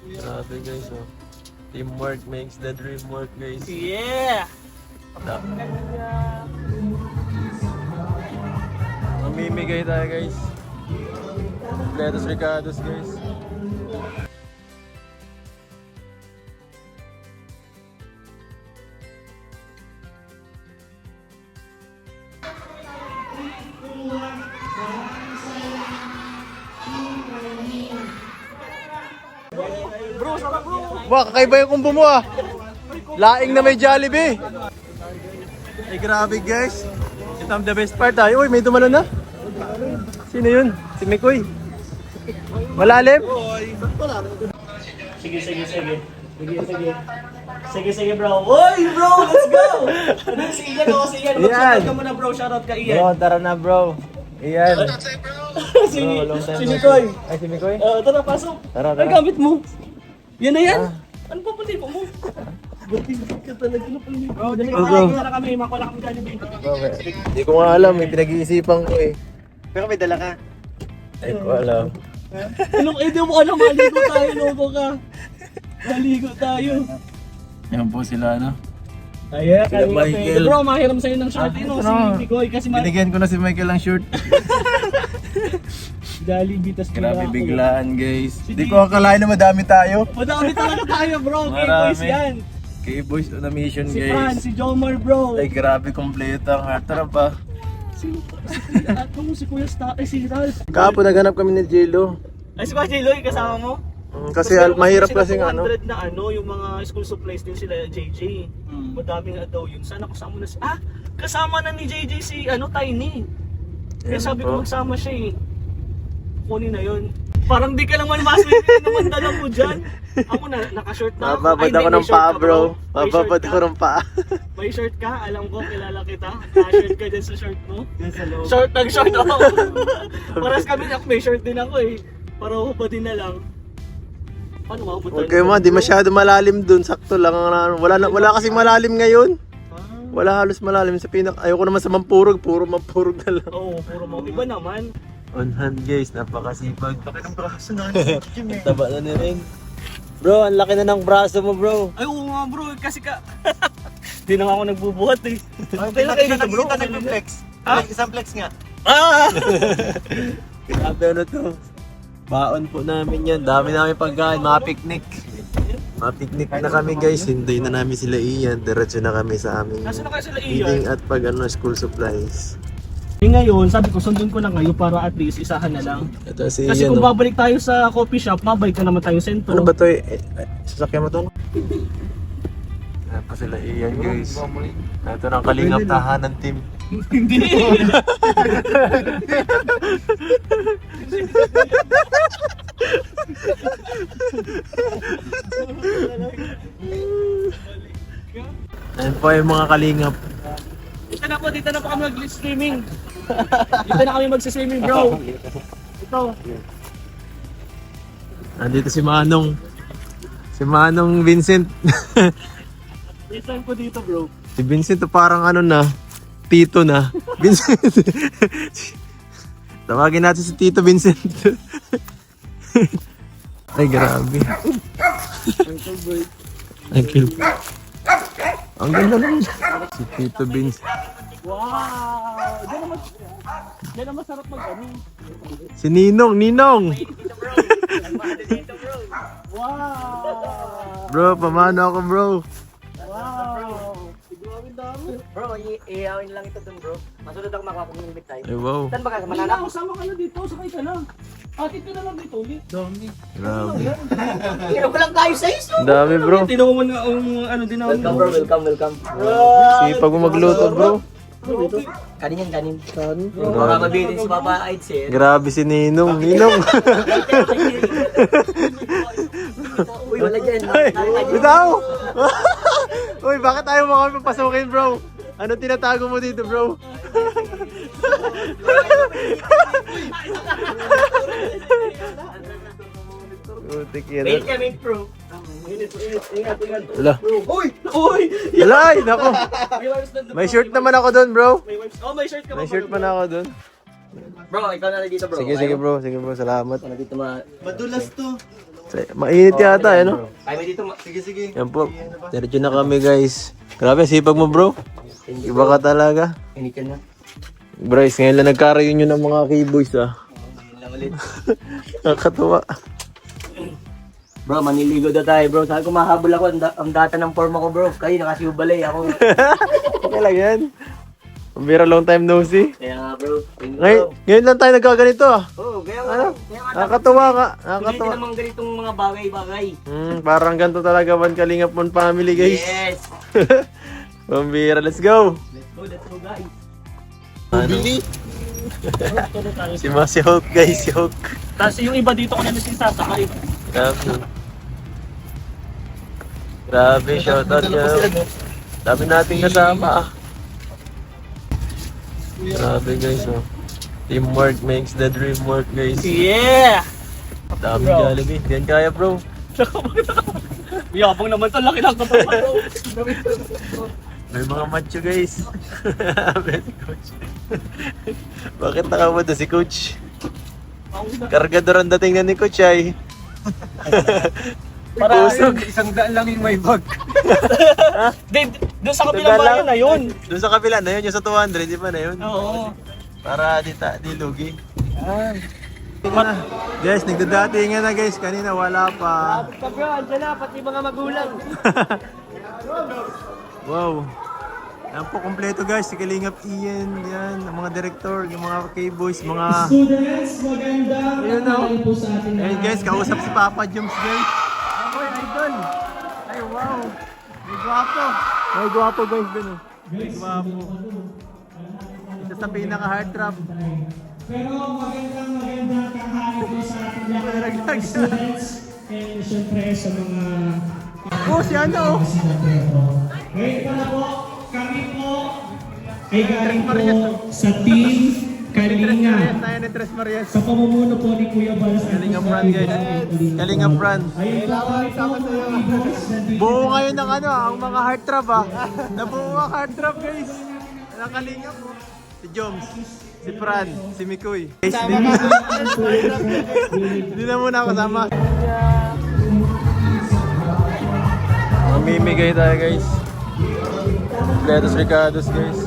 Grabe guys, oh. Teamwork makes the dream work, guys. Yeah! Mamimigay tayo, guys. Completos Ricardos, guys. Wah, kakaiba yung kumbo mo ah. Laing na may Jollibee. Ay grabe guys. Ito ang the best part ah. Uy, may dumalo na. Sino yun? Si Mikoy. Malalim? Sige. Sige bro. Uy bro, let's go! Ano si Ian o? Si Ian. Mag-shoutout ka muna bro. Shoutout ka Ian. Bro, tara na bro. Iyan. si long time si no Mikoy. see. Ay, si Mikoy? Tara, pasok. Tara. Ay, gamit mo. Yan na yan. Ano pa pala mo? Buti ka talaga na pala. Bro, dali Bro. na kami. Makuha kami dyan. Bro, hindi ko nga alam. May pinag-iisipan ko eh. Pero may dala ka. Ay ko alam. Hindi mo alam. Maligo tayo. Logo ka. Maligo tayo. Yan po sila ano. Ay, Sila Michael. Bro, mahiram sa'yo ng short. Si Bigoy. Kasi Binigyan ko na si Michael ang shirt. Jollibee, tas Grabe biglaan guys. Hindi ko akalain na madami tayo. Madami talaga tayo bro. Kay Marami. boys yan. K-Boys on a mission Si Fran, guys. si Jomar bro. Ay grabe kompleto ang heart. Tara pa. Si Kuya Sta, si Ralph. Kapo naghanap kami ni Jello. Ay, si Kuya Jiloy, kasama mo? Kasi mahirap kasi sila ano. 200 na ano, yung mga school supplies din sila JJ. Madami nga daw yun. Sana kasama na si... kasama na ni JJ si Tiny. Kaya Yan sabi po. ko magsama siya eh. Kunin na yun. Parang di ka naman maswerte naman dala mo dyan. Ako na, naka-short na ako. Mababad Ay, ako may ng shirt paa ka, bro. May Mababad shirt ako ka? ng paa. May shirt ka? Alam ko, kilala kita. Naka-shirt ka dyan sa shirt mo. Yan sa loob. Short, nag-short ako. Paras kami, may shirt din ako eh. Para hubadin na lang. Paano mahubutan? Huwag kayo di masyado malalim dun. Sakto lang. Wala kasing malalim ngayon. Wala halos malalim sa ayoko naman sa mampurog. Puro mampurog na lang. Oo, puro mo. Iba naman. On hand guys, napakasipag. Laki ng braso na. Jim eh. Taba na ni rin. Bro, ang laki na ng braso mo bro. Ay, oo nga bro, kasi ka... Di na nga ako nagbubuhat eh. Okay lang kayo dito bro. Nag-flex. Isang flex nga. Grabe ano to. Baon po namin yan. Dami namin pagkain. Mga picnic. Mga picnic na kami guys. Hindi na namin sila Ian. Diretso na kami sa aming Nasaan na kayo sila eating Ian? at school supplies. Eh ngayon, sabi ko, sundin ko na ngayon para at least isahan na lang. Ito si Kasi Ian. kung Oh. babalik tayo sa coffee shop, mabalik na naman tayo sa sentro. Ano ba to? Sasakyan mo to? Ito sila Ian guys. Ito ng kalingap tahanan team. Hindi! Ayan po yung mga kalingap. Dito na po kami mag-streaming. Dito na kami mag-streaming bro. Ito. Nandito si Manong. Si Manong Vincent. Listen ko dito bro. Si Vincent to parang ano na. Tito na. Vincent. Tawagin natin si Tito Vincent. Ay grabe. Uncle. Ang ganda lang. Si Tito Vincent. Wow! Diyan naman sarap mag-ano. Si Ninong. Ninong. Dito bro. Dito bro. Wow! Bro, pamano ako bro. Wow! Siguro ang dami. Bro, iawin lang ito dun bro. Masunod ako makapag-invite tayo. Ay wow. Saan ba ka? Wala na, kasama ka na dito. Sakay ka na. Atid ka na lang dito ulit. Dami. Grabe. Hiro ko lang tayo sa iso. Ang dami bro. Tinawa mo na ang ano din namin. Welcome bro, welcome. Sipag mo magluto bro. Kanin yan, kanin. Baka mabitin si Papa Aids eh. Grabe si Ninong. Ninong. Uy, wala dyan. Bitaw! Uy, bakit ayaw mo kami papasukin bro? Ano tinatago mo dito bro? Utik yan. Wait kami bro. Ingat. Wala. Uy! Uy! Alay! Nako! May wipes na doon. May shirt naman ako doon bro. May wipes. Oh, may shirt ka ba? May shirt pa na ako doon. Bro, ikaw na dito bro. Sige bro. Sige bro. Salamat. Ano dito ma... Madulas to. Mainit yata, ano? Kaya may dito, Sige. Yan po. Diretso na kami, guys. Grabe, sipag mo, bro. Iba ka talaga. init yan na. Bryce, ngayon lang nagka-reunion ng mga K-boys, ah. Yun lang ulit. Nakakatuwa. Bro, maniligo na tayo bro. Sabi ko mahabol ako ang data ng forma ko bro. Kayo nakasiubalay ako. Okay lang yan. Pambira, long time no see. Kaya nga bro. Ngayon lang tayo nagkaganito, ah. Oo, kaya nga. Ano? Kaya nga. Nakakatuwa ka. Hindi Nakakatuwa. naman ganitong mga bagay-bagay. Parang ganito talaga One Kalingap One family, guys. Yes. Pambira, let's go. Let's go guys. Ano? Si Hulk, guys, si Hulk. Tapos yung iba dito ko na nagsisasakay. Grabe, shoutout niya. Dami nating kasama, ah. Grabe, guys, oh. Teamwork makes the dream work, guys. Yeah! Dami Bro. Jollibee. Diyan kaya, bro. Yabang naman to, laki lang to. May mga macho, guys. Sabi ni Coach. Bakit nakapunta si Coach? Kargador ang dating na ni Coach, ay. Para Pusog. $100 lang yung may bag. Doon sa kabilang bayan na yun. Doon sa kabila na yun, yung sa 200, di ba na yun? Oo. Para di lugi. Guys, nagdadatingan na guys. Kanina wala pa. Pa bro, andyan na pati mga magulang. Wow. Yan po, kompleto guys. Si Kalingap Ian, yan. Ang mga director, yung mga K-boys, mga... Students, magandang Ayun, oh. tanghali po sa ating Ayun guys, kausap si Papa Joms guys. Oy, idol. Ay, wow. May gwapo. May gwapo guys dun, oh. May gwapo. Isa sa pinaka-hard trap. Pero magandang tanghali po sa ating lahat mga students and syempre sa mga Oh, si ano, oh. ngayon pala po, kami po ay galing po sa team Kalinga Tayo ni Tres Marias. sa pamumuno po ni Kuya Bal Santos. Kalingap Run guys. Kalingap Run. Ayun po kami po mga boss nandito. Buo ngayon ng ano, ang mga heart trap, ah. Nabuo ang heart trap guys. Ang Kalingap, oh. Si Joms, si Fran, si Mikoy. Guys, hindi na muna ako sama. Mamimigay tayo guys. Completos Ricardos guys.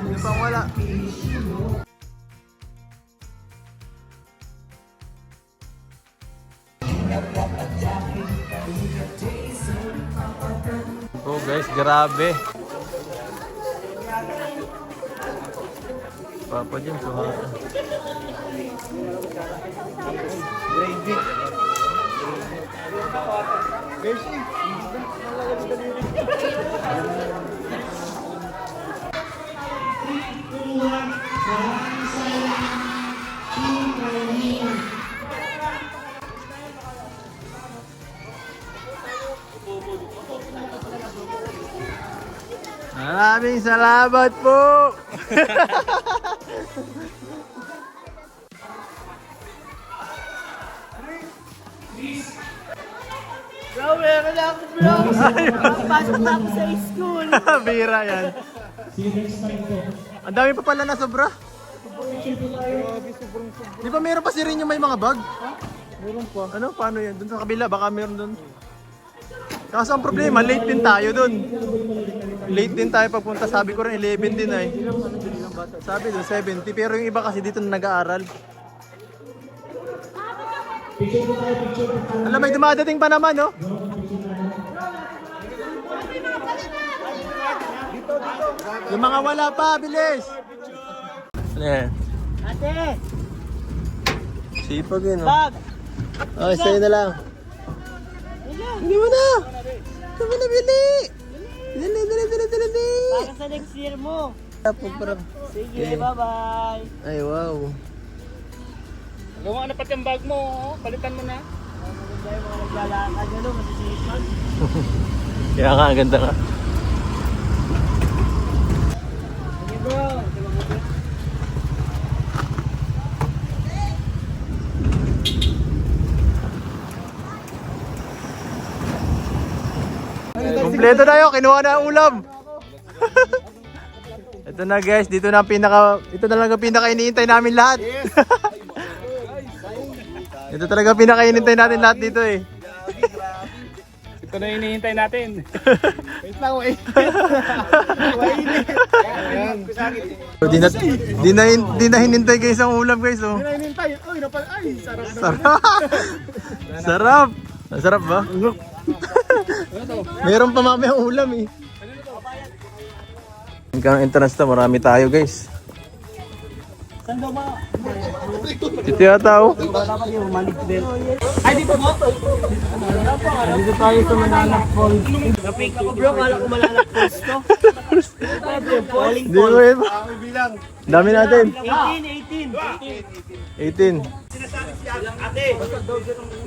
Hindi pang wala. Oh guys, grabe. Papa Jim, so maraming salamat po. Bro, meron na ako bro. Pasok na ako sa school. Bira yan. See you next time po. Ang dami pa pala na sobra. Di ba meron pa si rin yung may mga bag? Meron pa. Ano? Paano yan? Doon sa kabila, baka meron doon. Kaso ang problema, late din tayo doon. Late din tayo pagpunta. Sabi ko rin 11 din ay. Sabi doon 70. Pero yung iba kasi dito na nag-aaral. Alam, may dumadating pa naman, no? Yung mga wala pa, bilis! Ano yan? Ate, Sipag yun, no? bag. Okay, sa'yo na lang. Hindi mo na! Hindi mo na, bili! Dali! Para sa next year mo. Parang... Sige, bye-bye. Ay, wow. Gawa na pati ang bag mo, oh. Palitan mo na. Tayo mga naglalakad, ano, masisipag. Kaya nga, ang ganda nga. Sige bro. Kompleto na yun, kinuha na ang ulam. Ito na guys, ito na lang ang pinaka iniintay namin lahat. Ito talaga pinaka iniintay natin lahat dito eh. Ito na hinihintay natin. Wait lang, wait. Di na hinintay guys ang ulam guys oh. Hinintay. Uy, ay, sarap. Sarap. Sarap. Sarap ba? Meron pa mamaya ang ulam eh. Hanggang entrance na marami tayo guys. Ito yata oh. Ay, dito mo? Dito tayo sa Manalag Falls. Napik ako bro, kala ko Manalag Falls to. Falling Di mo yun. Dami natin. 18. 18.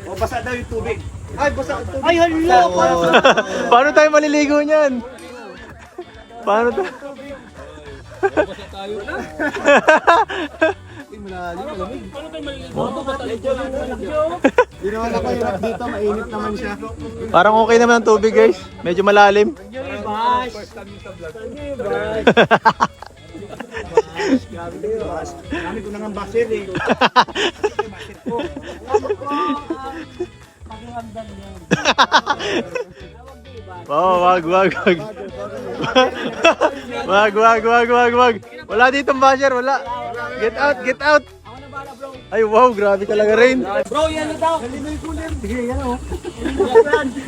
O, basa daw yung tubig. Ay, basa ang tubig. Ay, hala! Paano tayo maliligo niyan? Paano tayo? Di naman ako hirap dito, mainit naman siya. Parang okay naman ang tubig guys. Medyo malalim. Kami ko nang basir eh. Oh, wag. Wag. Wala ditong basher, wala. Get out. Ay, wow, grabe talaga rin. Bro, yan na daw. Sige, yan o.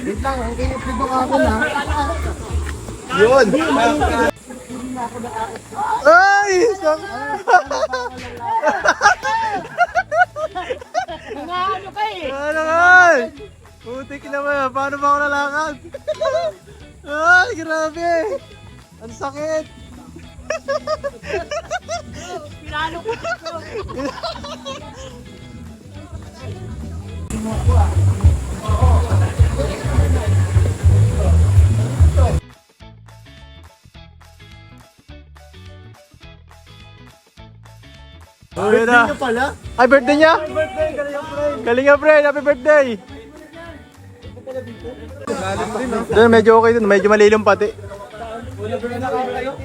Wait lang, ang kinipid ng ako na. Yun. Ay! Ano ka eh? Ano naman? Putik naman. Paano ba ako lalakad? Ay, grabe. Ang sakit. Pinalo ko. Oh, yun na. Ay, birthday niya? Kalinga friend, happy birthday. Doon, medyo okay dun. Medyo malilom pati.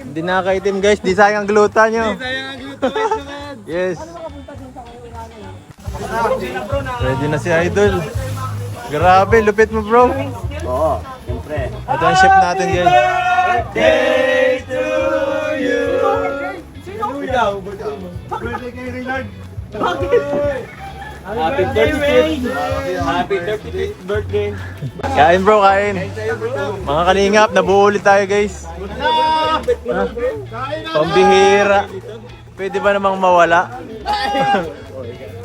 Hindi nakakaitim guys. Di sayang ang gluta nyo. Yes. Ready na si Idol. Grabe, lupit mo bro. Oo, siyempre. Ito ang chef natin guys. Birthday kay Reynard. Happy 35th! Happy 35th birthday! Kain bro, kain. Mga kalingap, nabuo ulit tayo guys. Pambihira. Pwede ba namang mawala?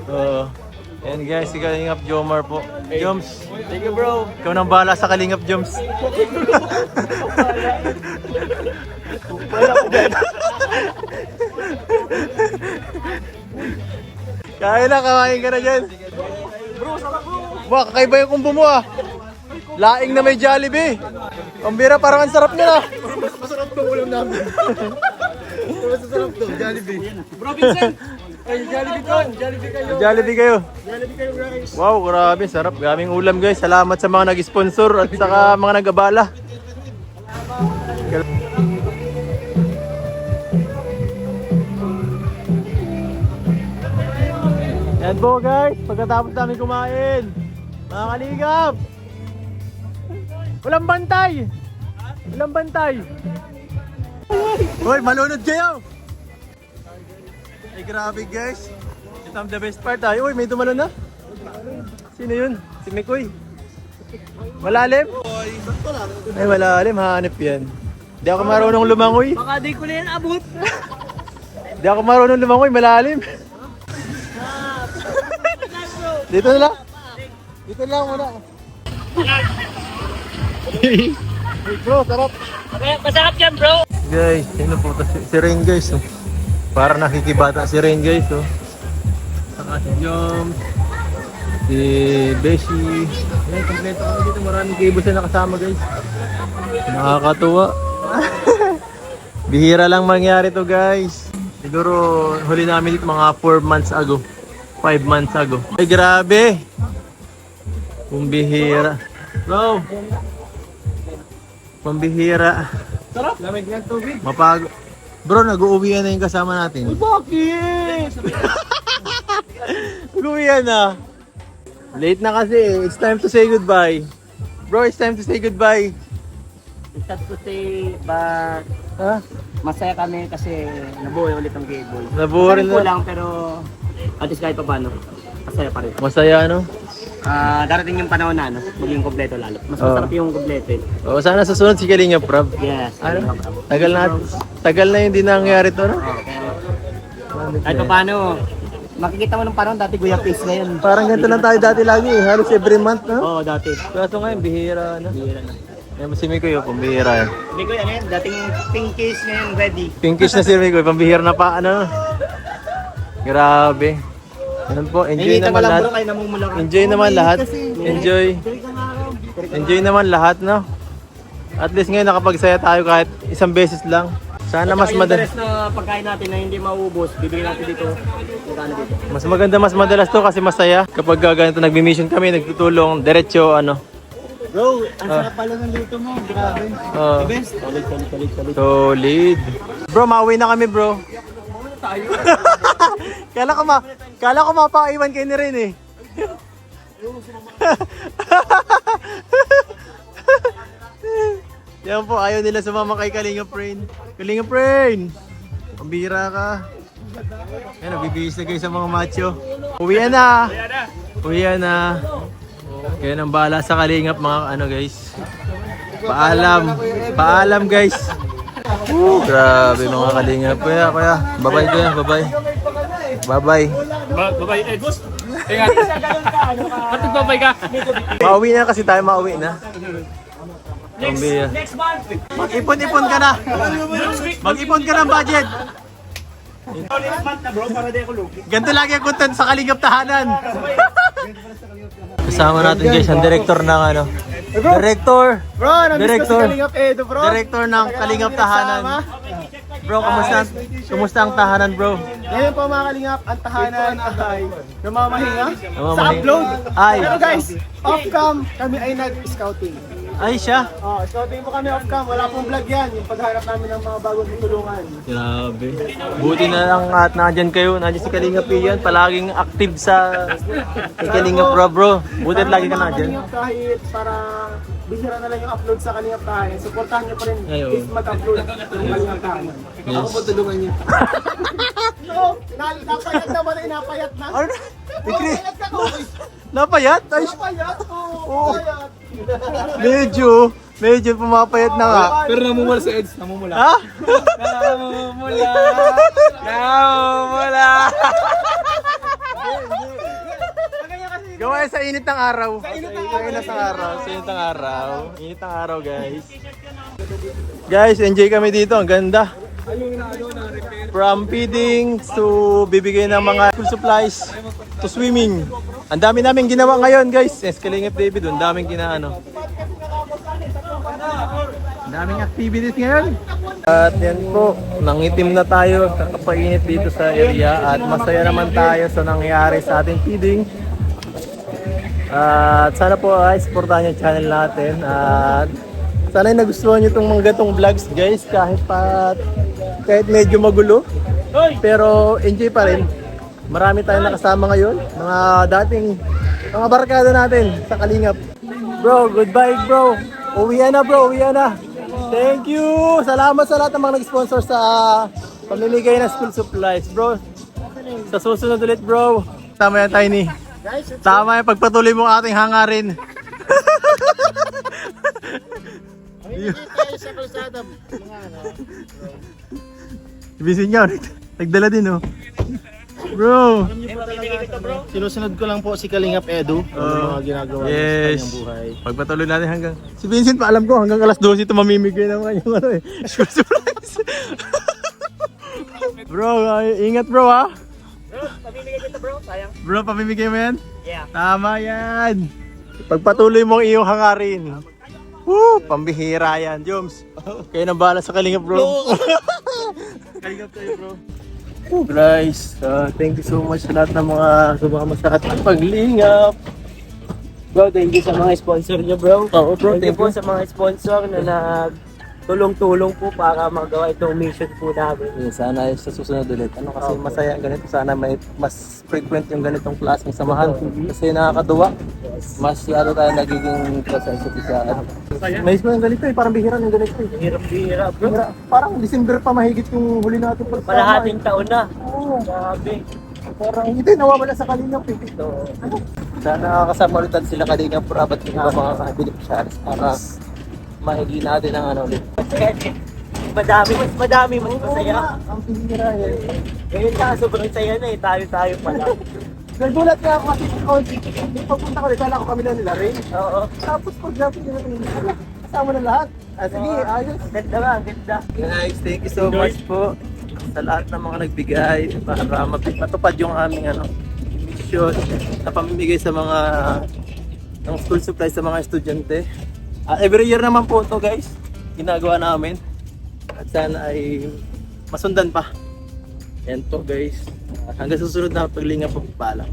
So, yan guys, si Kalingap Jomar po. Joms, Thank you bro! ikaw nang bahala sa Kalingap Joms. Kain ka na dyan. Bro, sarap bro. Wah, kakaiba yung kumbo mo ah. Laing na may Jollibee. Pambira, parang ang sarap nila. Masarap to ulam namin. Masarap to, Jollibee. Bro, Vincent. Jollibee kayo. Jollibee kayo guys. Wow, grabe, sarap. Gaming ulam guys. Salamat sa mga nag-sponsor at saka mga nag-abala. Yan po guys, pagkatapos namin kumain. Mga kalingap. Walang bantay. Walang bantay. Hoy, malunod kayo. Ay, grabe guys. Ito ang the best part tayo. Uy, may tumalon na. Sino yun? Si Mikoy. Malalim? Ay, malalim. Hanip yan. Di ako marunong lumangoy. Baka di ko na yan abot. Di ako marunong lumangoy. Malalim. Dito na lang. Dito lang muna. Bro, sarap. Masarap yan bro. Guys, sino po ito? Si Rain guys. Oh. Para nakikibata si Rain guys. Oh. Saka si Jom. Si Beshi. Ayan, kompleto kami dito. Maraming kibos na nakasama guys. Nakakatuwa. Bihira lang mangyari to guys. Siguro huli namin dito mga 4 months ago. 5 months ago. Ay grabe. Pambihira. Bro. Pambihira. Sarap. Lamig ng tubig. Bro, nag-uuwian na yung kasama natin. Bakit? Nag-uuwian na. Late na kasi. It's time to say goodbye. Bro, it's time to say goodbye. It's sad to say, but Ha? masaya kami kasi nabuhay ulit ang Gable. Nabuhay Masaya po na. lang, pero at least kahit pa paano, masaya pa rin. Masaya, ano? Darating yung panahon na, maging kompleto lalo. Mas Oo. masarap yung kompleto eh. O, sana sa sunod si Kalinga Prab. Yes. Ano? Tagal na yung di nangyari to, no? Kahit pa paano, makikita mo ng panahon, dati Kuya Face ngayon. Parang ganito lang tayo dati lagi. Halos every month, no? Oo, dati. Kaso ngayon, bihira, no? Bihira na. Yan, si Mikoy, pambihira yan. Hindi ko yan, dating pink case ngayon, ready. Pinkish na si Mikoy, pambihira na pa, ano? Grabe. Ganun po, enjoy naman lahat. Kayo namumula ka. Enjoy naman lahat. Enjoy. Enjoy naman lahat, no? At least ngayon nakapagsaya tayo kahit isang beses lang. Sana mas Yung madalas. rest na pagkain natin na hindi mauubos, bibigyan natin dito. Magkano dito? Mas maganda, mas madalas to kasi masaya. Kapag ganito nagmi-mission kami, nagtutulong, diretso, ano. Bro, ang sarap pala ng luto mo. Grabe. Oh, Solid. solid. Bro, mauwi na kami, bro. Kala ko mapaiwan kayo ni Ren eh. Yan po, ayaw nila sumama kay Kalinga Prain. Kalinga Prain! Pambira ka. Yan, nagbibihis na kayo sa mga macho. Uwian na! Uwian na! Kaya nang bahala sa Kalingap mga ano guys. Paalam! Paalam guys! Grabe mga Kalingap. Kuya, bye-bye kuya, bye-bye. Bye-bye. Babay, Ed. Ingat. Ba't nagbabay ka? Mauwi na kasi tayo, mauwi na. Pambira. Next month. Mag-ipon-ipon ka na. Mag-ipon ka ng budget. Next month na bro, para di ako lugi. Ganito lagi ang content sa Kalingap Tahanan. Kasama natin guys, ang director ng ano. Director. Bro, namiss ko si Kalingap Edo, bro. Director ng Kalingap Tahanan. Bro, kumusta ang tahanan, bro? Ngayon po mga Kalingap, ang tahanan ay namamahinga sa Namamahinga. upload. Ay. Pero guys, off-cam, kami ay nag-scouting. Ay, siya. Scouting po kami off-cam. Wala pong vlog yan. Yung pagharap namin ng mga bagong tutulungan. Grabe. Buti na lang at nandyan kayo. Nandyan si Kalingap Ian. Palaging active sa kay Kalingap bro. Buti at lagi ka Mga nandyan. Kalingap, kahit para bihira na lang yung upload sa Kalingap Tahanan, supportahan nyo pa rin Ayun. if mag-upload yung Kalingap Tahanan. Yes. Ako po tulungan nyo. So, napayat na ba na inapayat na? Ano? Ikri, Napayat ka, okay. napayat? Ay, Napayat? Oo, Oo. napayat. medyo pumapayat na nga. Pero namumula sa Eds, namumula. Ha? Namumula. Namumula. Gawa sa init ng araw. Sa init ng araw. Sa init ng araw. Init ng araw, guys. Guys, enjoy kami dito. Ang ganda. From feeding to bibigay ng mga school supplies to swimming. Ang dami namin ginawa ngayon, guys. Yes, Kalingap David, ang daming ginaano. Ang daming activities ngayon. At yan po, nangitim na tayo, kakapainit dito sa area at masaya naman tayo sa nangyari sa ating feeding. At sana po ay supportahan yung channel natin at sana ay nagustuhan nyo itong mga gatong vlogs guys kahit medyo magulo pero enjoy pa rin. Marami tayong nakasama ngayon, mga dating mga barkada natin sa Kalingap. Bro, goodbye bro. Uwian na bro, uwian na. Thank you. Salamat sa lahat ng mga nag-sponsor sa pamimigay ng school supplies bro. Sa susunod ulit bro. Tama yan Tiny. Tama yung pagpatuloy mo ating hangarin. tayo sa kalsada. Ibisin niya, nagdala din oh. Bro! Sinusunod ko lang po si Kalingap Edu. Ano mga ginagawa niya sa Yes. kanyang buhay. Pagpatuloy natin hanggang... Si Vincent pa alam ko hanggang alas 12 ito mamimigay ng kanyang ano eh. School supplies. Bro, ingat bro ha. Pamimigay dito bro, sayang. Bro, pamimigay mo yan? Yeah. Tama yan. Pagpatuloy mo ang iyong hangarin. Woo! Pambihira yan, Joms. Kayo nang bahala sa Kalingap bro. Kalingap kayo bro. Oh, guys, thank you so much sa lahat ng mga sumama sa ating paglingap. Bro, thank you sa mga sponsor nyo bro. Oo bro, Thank you po sa mga sponsor na tulong-tulong po para magawa itong mission po namin. Sana sa susunod ulit. Ano kasi masaya ang ganito. Sana may mas frequent yung ganitong klaseng samahan. Kasi nakakatuwa. Mas lalo tayo nagiging close sa isa't isa. May yung ganito eh. Parang bihira yung ganito eh. Hirap-hirap bro. Parang December pa mahigit yung huli natin pagsama. Kalahating taon na. Oo. Grabe. Parang hindi nawawala sa Kalingap eh. Sana nakakasama ulit natin sila Kalingap Rabat yung iba mga kabilip siya para mahigi natin ang ano ulit. Mas madami, mas masaya. Ang bihira eh. Ngayon ka, sobrang saya na eh. Tayo pala. Nagulat nga ako kasi pagpunta ko rin, kala ko kami lang nila rin. Oo. Tapos pag-lapit nila rin, kasama na lahat. Sige, ayos. Ganda nga, ganda. Guys, thank you so much po sa lahat ng mga nagbigay para matupad yung aming mission na pamimigay sa mga ng school supplies sa mga estudyante. Every year naman po to guys, ginagawa namin. At sana ay masundan pa. Yan po guys. Hanggang susunod na paglingap po pala.